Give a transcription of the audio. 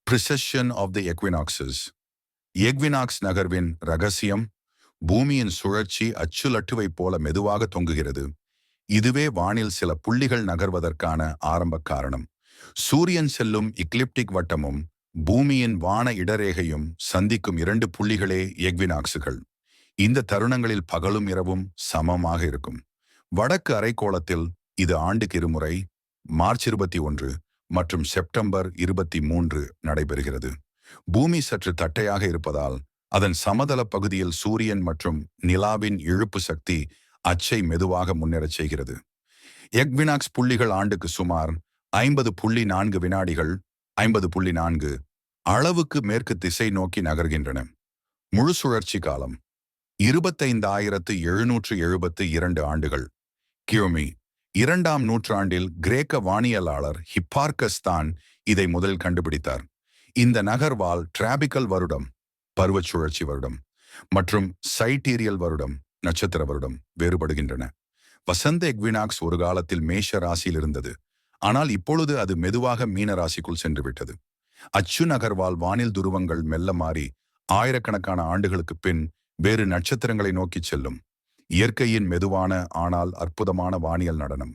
Precession of the equinoxes. எக்வினாக்ஸ் நகர்வின் ரகசியம். பூமியின் சுழற்சி அச்சுலட்டுவைப் போல மெதுவாக தொங்குகிறது. இதுவே வானில் சில புள்ளிகள் நகர்வதற்கான ஆரம்ப காரணம். சூரியன் செல்லும் இக்லிப்டிக் வட்டமும் பூமியின் வான இடரேகையும் சந்திக்கும் 2 புள்ளிகளே எக்வினாக்ஸுகள். இந்த தருணங்களில் பகலும் இரவும் சமமாக இருக்கும். வடக்கு அரைக்கோளத்தில் இது ஆண்டுக்கு இருமுறை மார்ச் 21 மற்றும் செப்டம்பர் 23 நடைபெறுகிறது. பூமி சற்று தட்டையாக இருப்பதால் அதன் சமதள பகுதியில் சூரியன் மற்றும் நிலாவின் இழுப்பு சக்தி அச்சை மெதுவாக முன்னேறச் செய்கிறது. எக்வினாக்ஸ் புள்ளிகள் ஆண்டுக்கு சுமார் 50.4 வினாடிகள் 50.4 அளவுக்கு மேற்கு திசை நோக்கி நகர்கின்றன. முழு சுழற்சி காலம் 25,772 ஆண்டுகள். கியோமி 2ஆம் நூற்றாண்டில் கிரேக்க வானியலாளர் ஹிப்பார்கஸ் தான் இதை முதலில் கண்டுபிடித்தார். இந்த நகர்வால் டிராபிக்கல் வருடம் பருவச் சுழற்சி வருடம் மற்றும் சைட்டீரியல் வருடம் நட்சத்திர வருடம் வேறுபடுகின்றன. வசந்த எக்வினாக்ஸ் ஒரு காலத்தில் மேஷ ராசியில் இருந்தது. ஆனால் இப்பொழுது அது மெதுவாக மீன ராசிக்குள் சென்றுவிட்டது. அச்சு நகர்வால் வானில் துருவங்கள் மெல்ல மாறி ஆயிரக்கணக்கான ஆண்டுகளுக்கு பின் வேறு நட்சத்திரங்களை நோக்கி செல்லும். இயற்கையின் மெதுவான ஆனால் அற்புதமான வானியல் நடனம்.